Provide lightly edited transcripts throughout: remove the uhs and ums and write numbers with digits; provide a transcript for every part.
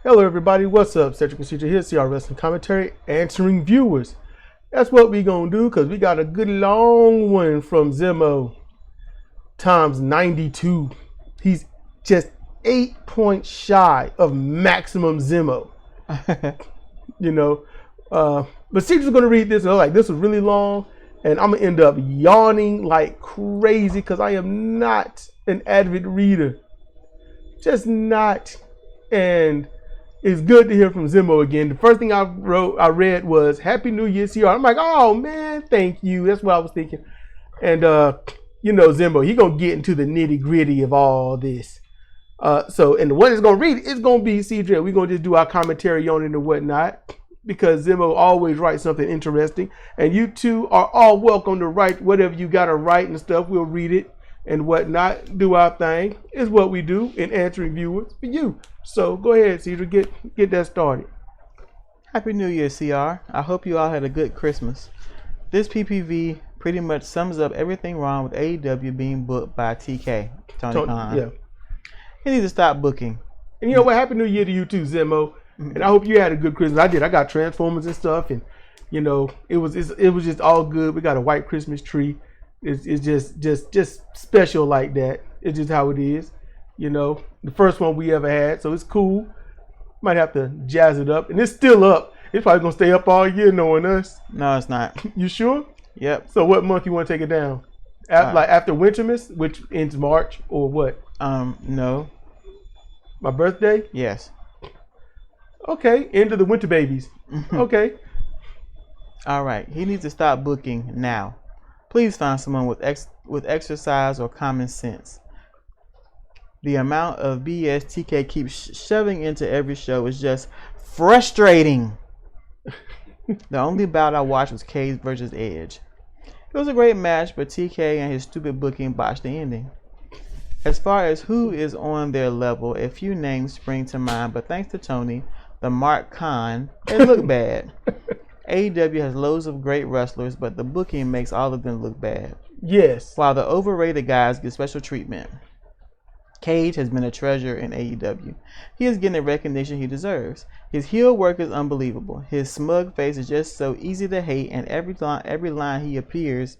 Hello everybody, what's up? Cedric Procedure here, CRWC commentary, answering viewers. That's what we gonna do because we got a good long one from Zemo times 92. He's just 8 points shy of maximum Zemo. But Cedric's gonna read this and I'm like, this was really long and I'm gonna end up yawning like crazy because I am not an avid reader. Just not. And it's good to hear from Zemo again. The first thing I read was Happy New Year, CR. I'm like, oh man, thank you. That's what I was thinking. And Zemo, he gonna get into the nitty gritty of all this. And what it's gonna read, it's gonna be CJ. We're gonna just do our commentary on it and whatnot, because Zemo always writes something interesting. And you two are all welcome to write whatever you gotta write and stuff. We'll read it and whatnot. Do our thing is what we do in answering viewers for you. So go ahead, Cedric, get that started. Happy New Year, CR. I hope you all had a good Christmas. This PPV pretty much sums up everything wrong with AEW being booked by TK, Tony Khan. Yeah. He needs to stop booking. And you know what? Happy New Year to you too, Zemo. And I hope you had a good Christmas. I did. I got Transformers and stuff, and it was just all good. We got a white Christmas tree. It's just special like that. It's just how it is. The first one we ever had, so it's cool. Might have to jazz it up, and it's still up. It's probably gonna stay up all year, knowing us. No, it's not. You sure? Yep. So what month you want to take it down? Like after Wintermas, which ends March, or what? No. My birthday? Yes. Okay, end of the Winter Babies. Okay. All right. He needs to stop booking now. Please find someone with exercise or common sense. The amount of BS TK keeps shoving into every show is just frustrating. The only bout I watched was Cage versus Edge. It was a great match, but TK and his stupid booking botched the ending. As far as who is on their level, a few names spring to mind, but thanks to Tony, the Mark Khan, it looked bad. AEW has loads of great wrestlers, but the booking makes all of them look bad. Yes. While the overrated guys get special treatment. Cage has been a treasure in AEW. He is getting the recognition he deserves. His heel work is unbelievable. His smug face is just so easy to hate, and every time he appears,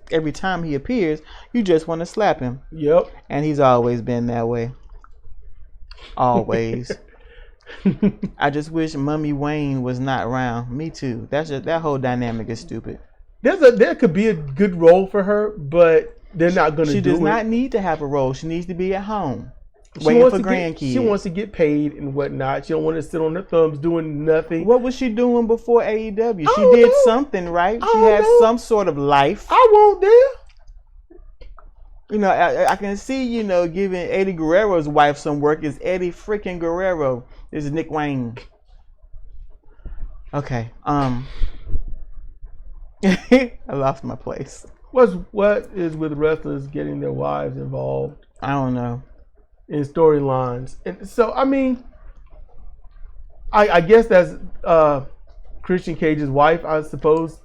you just want to slap him. Yep. And he's always been that way. Always. I just wish Mummy Wayne was not around. Me too. That whole dynamic is stupid. There could be a good role for her, but they're not going to do it. She does not need to have a role. She needs to be at home. Waiting for grandkids. She wants to get paid and whatnot. She don't want to sit on her thumbs doing nothing. What was she doing before AEW? She did something, right? She had some sort of life. I won't there. I can see, giving Eddie Guerrero's wife some work is Eddie freaking Guerrero. This is Nick Wayne. Okay. I lost my place. What is with wrestlers getting their wives involved? I don't know. In storylines. And so, I guess that's Christian Cage's wife, I suppose.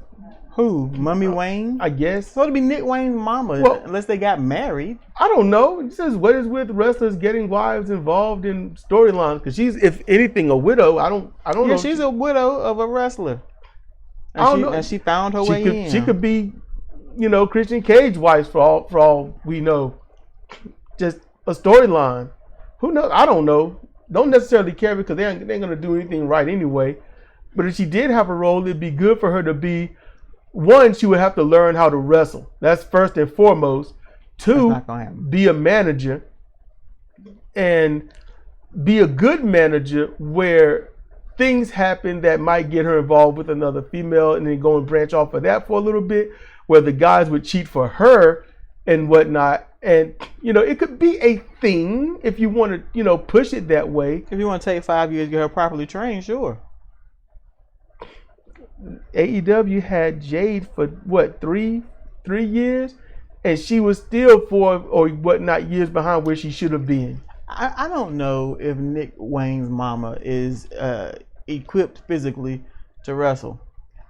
Who? Mummy Wayne? I guess. So it'd be Nick Wayne's mama, unless they got married. I don't know. It says, what is with wrestlers getting wives involved in storylines? Because she's, if anything, a widow. I don't know. Yeah, she's a widow of a wrestler. And she found her way in. She could be, Christian Cage's wife for all we know. Just a storyline. Who knows? I don't know. Don't necessarily care because they ain't going to do anything right anyway. But if she did have a role, it'd be good for her to be, one, she would have to learn how to wrestle. That's first and foremost. Two, be a manager and be a good manager where things happen that might get her involved with another female and then go and branch off of that for a little bit, where the guys would cheat for her and whatnot. And, it could be a thing if you want to, push it that way. If you want to take 5 years to get her properly trained, sure. AEW had Jade for, what, three years? And she was still 4 or whatnot years behind where she should have been. I don't know if Nick Wayne's mama is equipped physically to wrestle.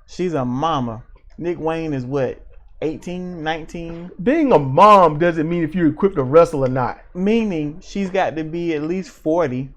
She's a mama. Nick Wayne is what? 18, 19. Being a mom doesn't mean if you're equipped to wrestle or not. Meaning she's got to be at least 40.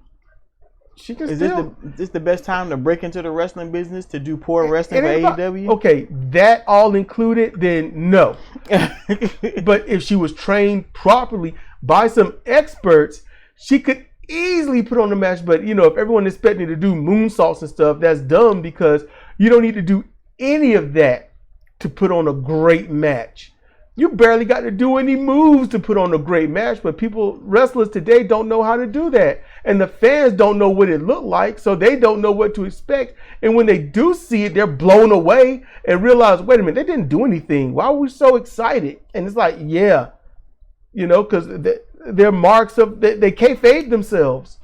She can Is still. this the best time to break into the wrestling business to do poor wrestling for AEW? Okay, that all included, then no. But if she was trained properly by some experts, she could easily put on the match. But you know, if everyone is expecting to do moonsaults and stuff, that's dumb because you don't need to do any of that to put on a great match. You barely got to do any moves to put on a great match, but wrestlers today don't know how to do that. And the fans don't know what it looked like, so they don't know what to expect. And when they do see it, they're blown away and realize, wait a minute, they didn't do anything. Why were we so excited? And it's like, yeah, you know, because they're marks of, they kayfabe themselves.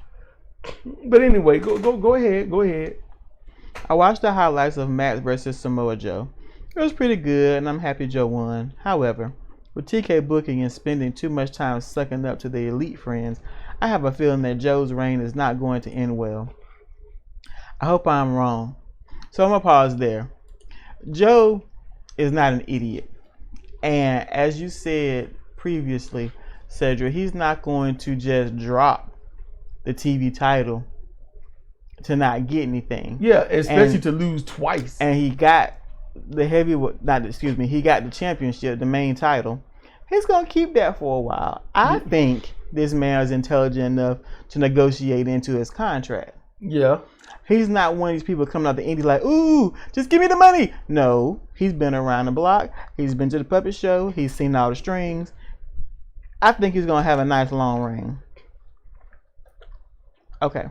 But anyway, go ahead. I watched the highlights of Max versus Samoa Joe. It was pretty good, and I'm happy Joe won. However, with TK booking and spending too much time sucking up to the elite friends, I have a feeling that Joe's reign is not going to end well. I hope I'm wrong. So I'm going to pause there. Joe is not an idiot. And as you said previously, Cedric, he's not going to just drop the TV title to not get anything. Yeah, especially to lose twice. And he got the he got the championship, the main title. He's gonna keep that for a while. I think this man is intelligent enough to negotiate into his contract. Yeah. He's not one of these people coming out the indie like, ooh, just give me the money. No, he's been around the block. He's been to the puppet show. He's seen all the strings. I think he's gonna have a nice long reign. Okay.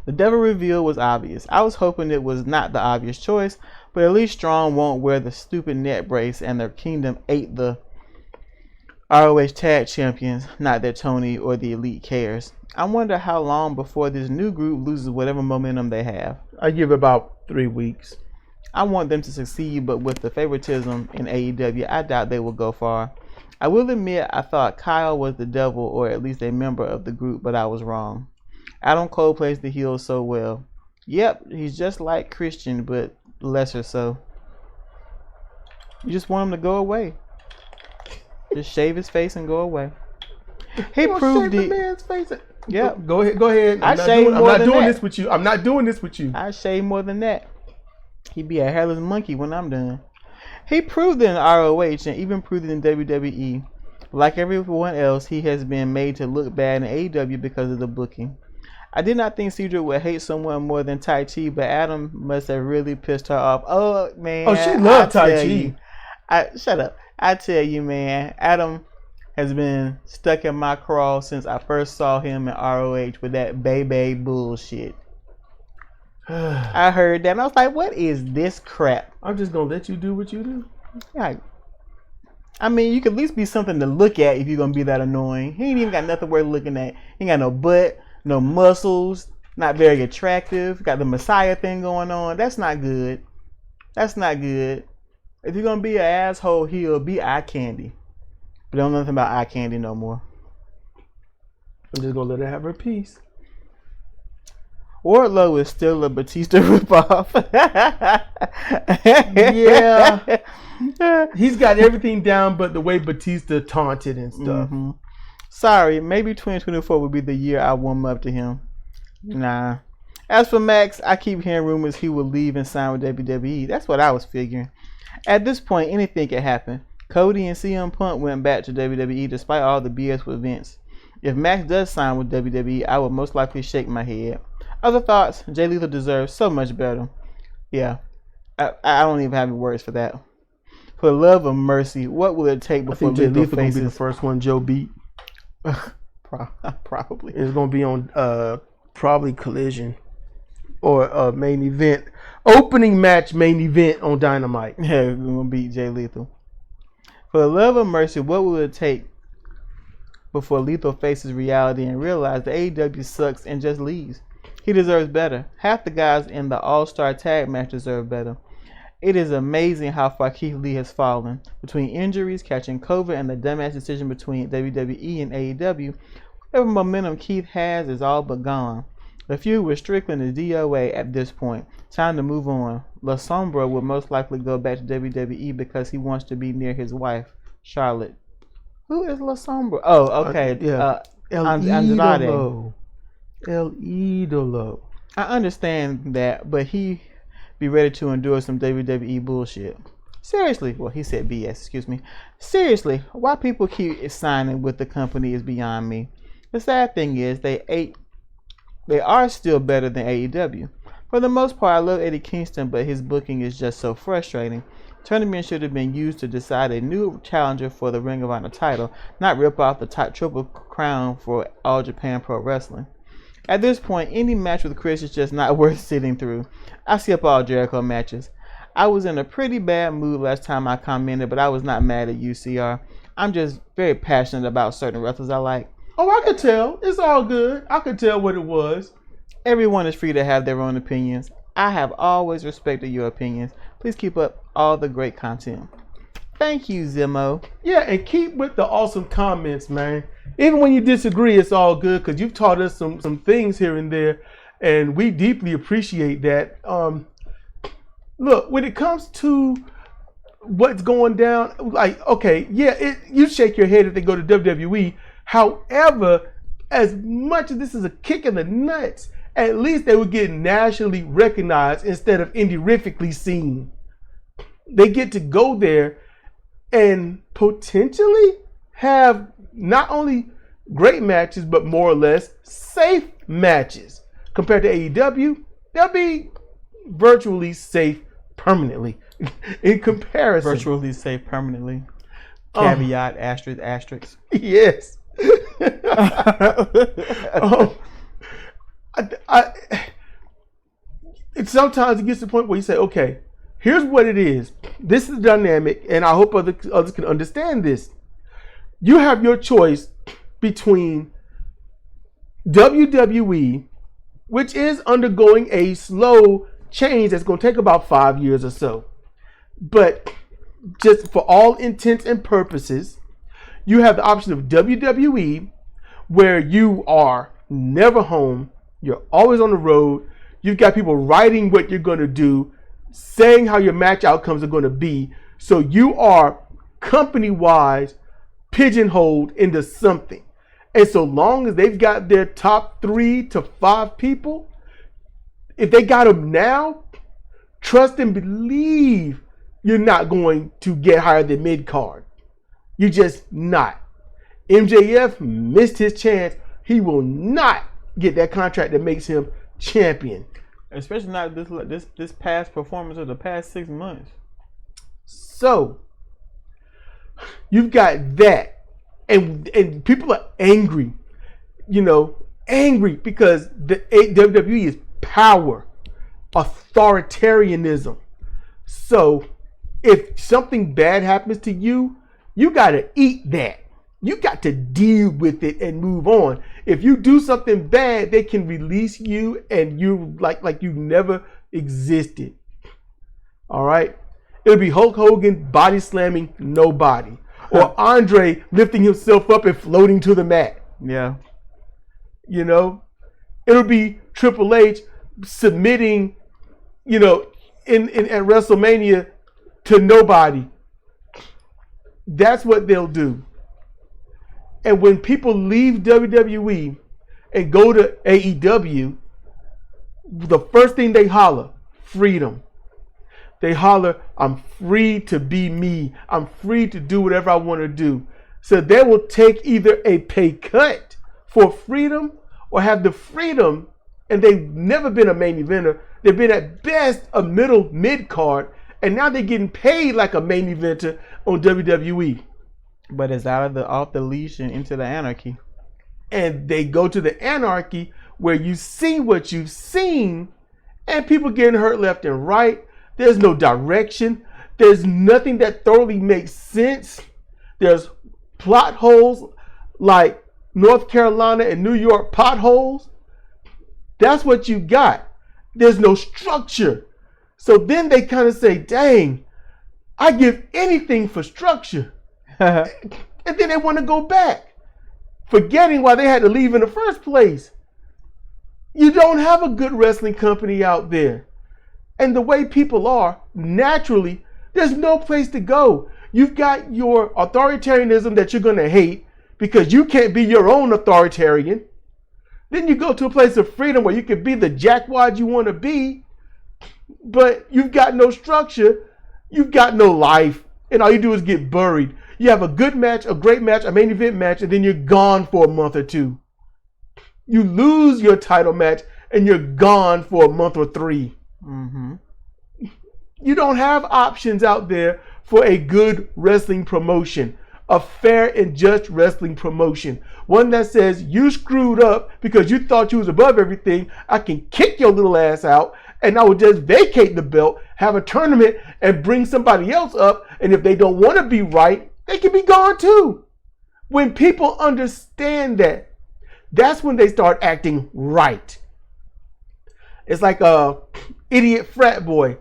The devil reveal was obvious. I was hoping it was not the obvious choice, but at least Strong won't wear the stupid net brace and their kingdom ate the ROH tag champions, not that Tony or the elite cares. I wonder how long before this new group loses whatever momentum they have. I give it about 3 weeks. I want them to succeed, but with the favoritism in AEW, I doubt they will go far. I will admit I thought Kyle was the devil or at least a member of the group, but I was wrong. Adam Cole plays the heel so well. Yep, he's just like Christian, but lesser so. You just want him to go away. Just shave his face and go away. He proved it. Man's face. Yep. Go ahead. I'm not doing this with you. I shave more than that. He'd be a hairless monkey when I'm done. He proved it in ROH and even proved it in WWE. Like everyone else, he has been made to look bad in AEW because of the booking. I did not think Cedric would hate someone more than Tai Chi, but Adam must have really pissed her off. Oh, man. Oh, she loved Tai Chi. Shut up. I tell you, man, Adam has been stuck in my craw since I first saw him in ROH with that baby bullshit. I heard that and I was like, what is this crap? I'm just going to let you do what you do. Yeah. I mean, you could at least be something to look at if you're going to be that annoying. He ain't even got nothing worth looking at. He ain't got no butt. No muscles, not very attractive. Got the Messiah thing going on. That's not good. That's not good. If you're gonna be an asshole heel, be eye candy. But don't know nothing about eye candy no more. I'm just gonna let her have her piece. Wardlow is still a Batista ripoff. Yeah. He's got everything down but the way Batista taunted and stuff. Mm-hmm. Sorry, maybe 2024 will be the year I warm up to him. Nah. As for Max, I keep hearing rumors he will leave and sign with WWE. That's what I was figuring. At this point, anything can happen. Cody and CM Punk went back to WWE despite all the BS with Vince. If Max does sign with WWE, I would most likely shake my head. Other thoughts? Jay Lethal deserves so much better. Yeah. I don't even have any words for that. For the love of mercy, what will it take before Jay Lethal will be the first one Joe beat? Probably. It's gonna be on probably Collision or main event, opening match main event on Dynamite. Yeah, we're gonna beat Jay Lethal. For the love of mercy, what will it take before Lethal faces reality and realizes the AEW sucks and just leaves? He deserves better. Half the guys in the All-Star Tag match deserve better. It is amazing how far Keith Lee has fallen. Between injuries, catching COVID, and the dumbass decision between WWE and AEW, whatever momentum Keith has is all but gone. The feud with Strickland is DOA at this point. Time to move on. La Sombra will most likely go back to WWE because he wants to be near his wife, Charlotte. Who is La Sombra? Oh, okay. Yeah. Andrade. El Idolo. I understand that, but he be ready to endure some WWE bullshit. Seriously, well, he said BS, excuse me. Seriously, why people keep signing with the company is beyond me. The sad thing is they are still better than AEW. For the most part, I love Eddie Kingston, but his booking is just so frustrating. Tournament should have been used to decide a new challenger for the Ring of Honor title, not rip off the top triple crown for All Japan Pro Wrestling. At this point, any match with Chris is just not worth sitting through. I skip all Jericho matches. I was in a pretty bad mood last time I commented, but I was not mad at you, CR. I'm just very passionate about certain wrestlers I like. Oh, I could tell. It's all good. I could tell what it was. Everyone is free to have their own opinions. I have always respected your opinions. Please keep up all the great content. Thank you, Zimo. Yeah, and keep with the awesome comments, man. Even when you disagree, it's all good because you've taught us some things here and there, and we deeply appreciate that. Look, when it comes to what's going down, like, okay, yeah, you shake your head if they go to WWE. However, as much as this is a kick in the nuts, at least they would get nationally recognized instead of indie-rifically seen. They get to go there and potentially have not only great matches, but more or less safe matches. Compared to AEW, they'll be virtually safe permanently in comparison. Virtually safe permanently. Caveat, asterisk, asterisk. Yes. Sometimes it gets to the point where you say, okay, here's what it is. This is the dynamic, and I hope others can understand this. You have your choice between WWE, which is undergoing a slow change that's going to take about 5 years or so. But just for all intents and purposes, you have the option of WWE, where you are never home. You're always on the road. You've got people writing what you're going to do, saying how your match outcomes are going to be. So you are company-wise pigeonholed into something. And so long as they've got their top 3 to 5 people, if they got them now, trust and believe you're not going to get higher than mid-card. You're just not. MJF missed his chance. He will not get that contract that makes him champion. Especially not this past performance of the past 6 months. So you've got that, and people are angry, angry because the WWE is power, authoritarianism. So if something bad happens to you, you got to eat that. You got to deal with it and move on. If you do something bad, they can release you and you like you never existed. All right? It'll be Hulk Hogan body slamming nobody. Or Andre lifting himself up and floating to the mat. Yeah. It'll be Triple H submitting, at WrestleMania to nobody. That's what they'll do. And when people leave WWE and go to AEW, the first thing they holler, freedom. They holler, I'm free to be me. I'm free to do whatever I want to do. So they will take either a pay cut for freedom or have the freedom, and they've never been a main eventer. They've been at best a mid card, and now they're getting paid like a main eventer on WWE. But it's off the leash and into the anarchy. And they go to the anarchy where you see what you've seen, and people getting hurt left and right. There's no direction. There's nothing that thoroughly makes sense. There's plot holes like North Carolina and New York potholes. That's what you got. There's no structure. So then they kind of say, dang, I give anything for structure. And then they want to go back, forgetting why they had to leave in the first place. You don't have a good wrestling company out there. And the way people are, naturally, there's no place to go. You've got your authoritarianism that you're going to hate because you can't be your own authoritarian. Then you go to a place of freedom where you can be the jackwad you want to be, but you've got no structure, you've got no life, and all you do is get buried. You have a good match, a great match, a main event match, and then you're gone for a month or two. You lose your title match, and you're gone for a month or 3. Mm-hmm. You don't have options out there for a good wrestling promotion, a fair and just wrestling promotion. One that says you screwed up because you thought you was above everything. I can kick your little ass out and I will just vacate the belt, have a tournament and bring somebody else up. And if they don't want to be right, they can be gone too. When people understand that, that's when they start acting right. It's like a idiot frat boy.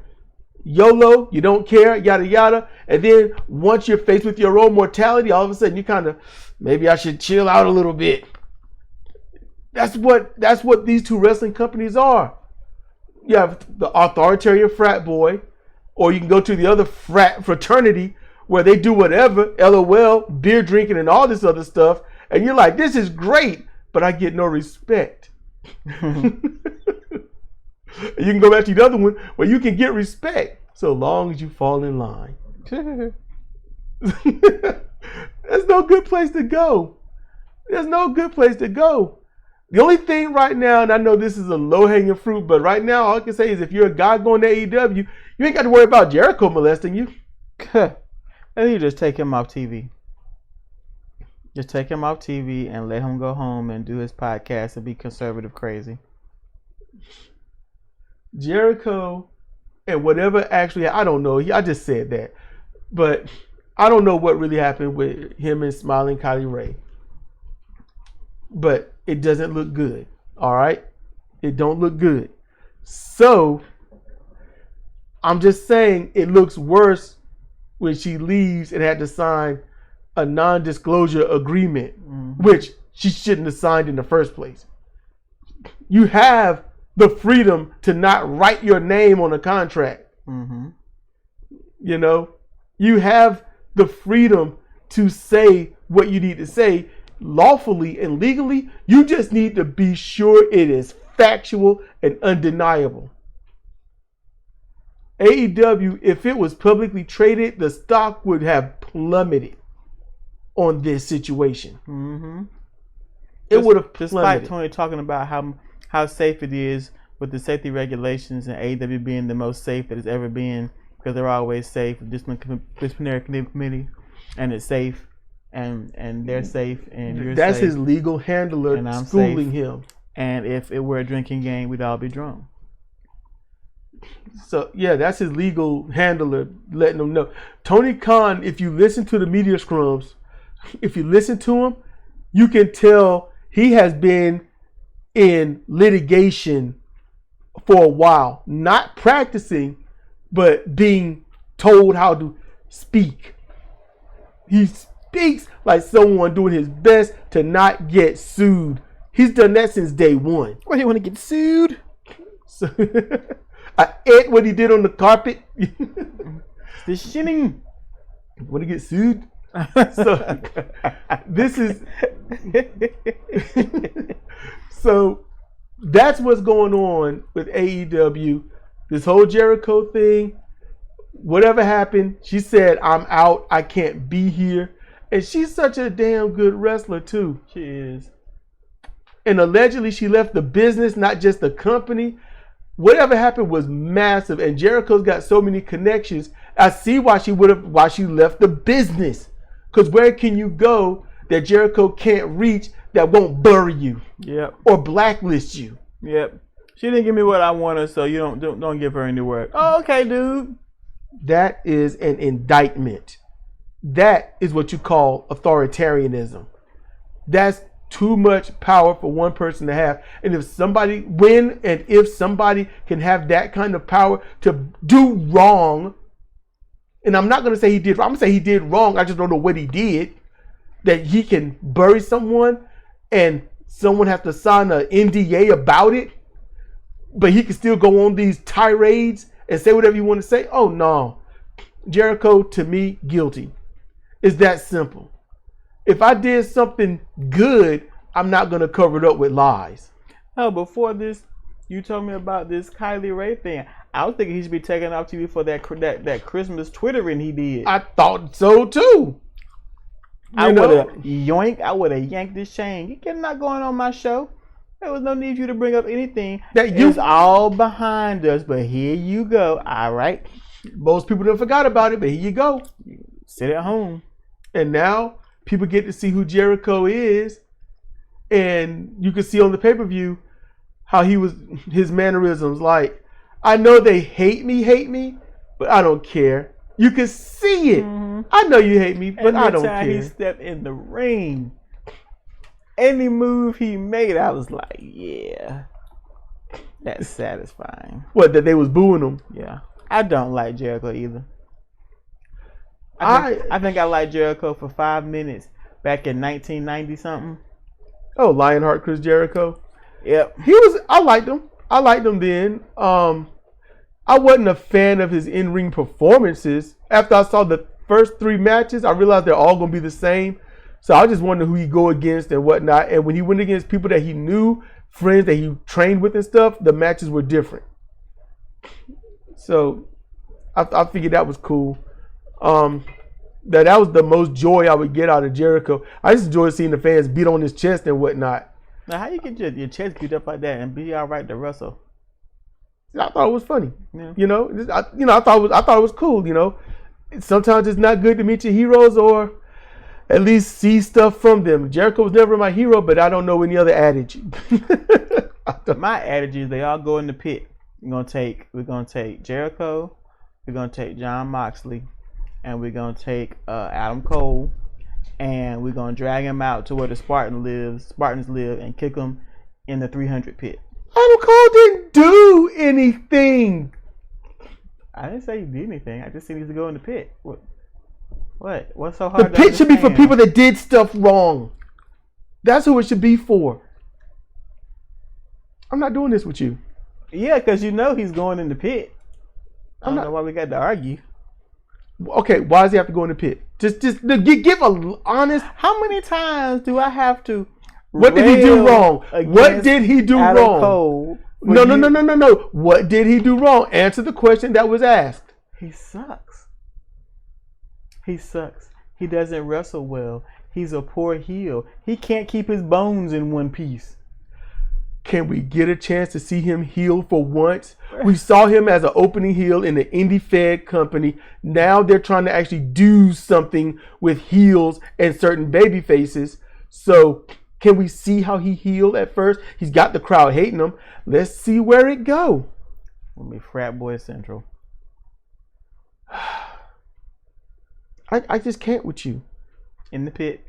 YOLO, you don't care, yada yada. And then once you're faced with your own mortality, all of a sudden you kind of, maybe I should chill out a little bit. That's what these two wrestling companies are. You have the authoritarian frat boy, or you can go to the other fraternity where they do whatever, LOL, beer drinking and all this other stuff. And you're like, this is great, but I get no respect. You can go back to the other one where you can get respect so long as you fall in line. There's no good place to go. There's no good place to go. The only thing right now, and I know this is a low-hanging fruit, but right now all I can say is if you're a guy going to AEW, you ain't got to worry about Jericho molesting you. And you just take him off TV. Just take him off TV and let him go home and do his podcast and be conservative crazy. Jericho and whatever actually, I don't know. I just said that. But I don't know what really happened with him and Smiling Kylie Ray. But it doesn't look good. All right? It don't look good. So I'm just saying it looks worse when she leaves and had to sign a non-disclosure agreement, which she shouldn't have signed in the first place. You have the freedom to not write your name on a contract. Mm-hmm. You know, you have the freedom to say what you need to say lawfully and legally. You just need to be sure it is factual and undeniable. AEW, if it was publicly traded, the stock would have plummeted on this situation. Mm-hmm. It would have plummeted. Despite Tony talking about how safe it is with the safety regulations and AEW being the most safe it has ever been, because they're always safe. Disciplinary committee, and it's safe, and they're safe, and you're That's safe. his legal handler And I'm schooling safe. him. And if it were a drinking game, we'd all be drunk. So yeah, that's his legal handler letting them know. Tony Khan, if you listen to the media scrums, if you listen to him, you can tell he has been in litigation for a while, not practicing, but being told how to speak. He speaks like someone doing his best to not get sued. He's done that since day one. Why do you want to get sued? So, I ate what he did on the carpet. The shinning. Want to get sued? So this is so that's what's going on with AEW. This whole Jericho thing, whatever happened, she said, I'm out. I can't be here. And she's such a damn good wrestler too. She is. And allegedly she left the business, not just the company. Whatever happened was massive. And Jericho's got so many connections. I see why she left the business. Because where can you go that Jericho can't reach that won't bury you? Yep. Or blacklist you? Yep. She didn't give me what I wanted, so you don't give her any work. Oh, okay, dude. That is an indictment. That is what you call authoritarianism. That's too much power for one person to have. And if somebody can have that kind of power to do wrong, and I'm not going to say he did wrong, I'm going to say he did wrong, I just don't know what he did, that he can bury someone and someone has to sign an NDA about it, but he can still go on these tirades and say whatever you want to say. Oh no. Jericho, to me, guilty. It's that simple. If I did something good, I'm not going to cover it up with lies. Oh, before this, you told me about this Kylie Ray thing. I was thinking he should be taken off TV for that Christmas twittering he did. I thought so too. I would have yanked his chain. You cannot going on my show. There was no need for you to bring up anything. It's all behind us, but here you go. All right. Most people done forgot about it, but here you go. Sit at home. And now people get to see who Jericho is, and you can see on the pay-per-view how his mannerisms. Like, I know they hate me, but I don't care. You can see it. Mm-hmm. I know you hate me, but I don't care. He stepped in the ring, any move he made, I was like, yeah, that's satisfying. What, that they was booing him? Yeah. I don't like Jericho either. I think I liked Jericho for 5 minutes back in 1990 something. Oh, Lionheart Chris Jericho. Yep. I liked him. I liked him then. I wasn't a fan of his in-ring performances. After I saw the first 3 matches, I realized they're all going to be the same. So I just wondered who he'd go against and whatnot. And when he went against people that he knew, friends that he trained with and stuff, the matches were different. So I figured that was cool. That was the most joy I would get out of Jericho. I just enjoyed seeing the fans beat on his chest and whatnot. Now, how you get your chest beat up like that and be all right to wrestle? I thought it was funny. Yeah. I thought it was cool. You know, sometimes it's not good to meet your heroes or at least see stuff from them. Jericho was never my hero, but I don't know any other adage. My adage is they all go in the pit. We're gonna take Jericho. We're gonna take John Moxley, and we're gonna take Adam Cole, and we're gonna drag him out to where the Spartans live, and kick him in the 300 pit. Adam Cole didn't do anything. I didn't say he did anything. I just said he needs to go in the pit. What? What's so hard? The pit should be for people that did stuff wrong. That's who it should be for. I'm not doing this with you. Yeah, because you know he's going in the pit. I don't know why we got to argue. Okay, why does he have to go in the pit? Just give a honest. How many times do I have to? What did he do wrong? What did he do wrong? Cole, no. What did he do wrong? Answer the question that was asked. He sucks. He doesn't wrestle well. He's a poor heel. He can't keep his bones in one piece. Can we get a chance to see him heel for once? We saw him as an opening heel in the indie fed company. Now they're trying to actually do something with heels and certain baby faces. So can we see how he healed at first? He's got the crowd hating him. Let's see where it go. We'll be frat boy central. I just can't with you. In the pit.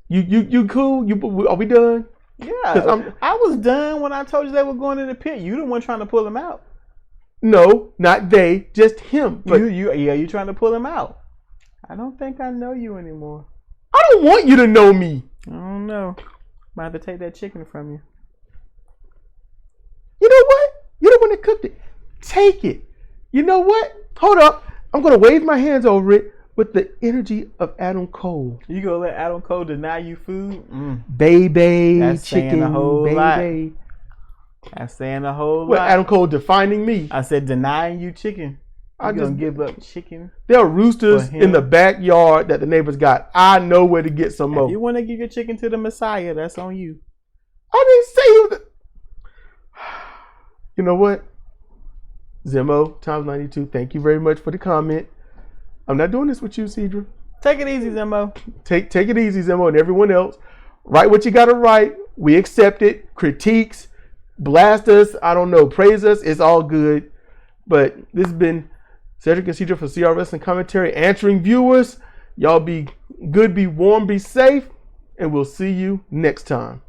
You cool? Are we done? Yeah. I was done when I told you they were going in the pit. You the one trying to pull him out. No, not they, just him. But you trying to pull him out. I don't think I know you anymore. I don't want you to know me. I don't know. Might have to take that chicken from you. You know what? You're the one that cooked it. Take it. You know what? Hold up. I'm going to wave my hands over it with the energy of Adam Cole. You going to let Adam Cole deny you food? Baby, that's chicken, saying a whole baby. Lot. That's saying a whole lot. What, Adam Cole defining me? I said denying you chicken. I'm going to give up chicken. There are roosters in the backyard that the neighbors got. I know where to get some more. If you want to give your chicken to the Messiah, that's on you. I didn't say you. You know what? Zemo times 92. Thank you very much for the comment. I'm not doing this with you, Cedra. Take it easy, Zemo. Take it easy, Zemo, and everyone else. Write what you got to write. We accept it. Critiques, blast us. I don't know. Praise us. It's all good. But this has been Cedric and Cedra for CR Wrestling Commentary, answering viewers. Y'all be good, be warm, be safe, and we'll see you next time.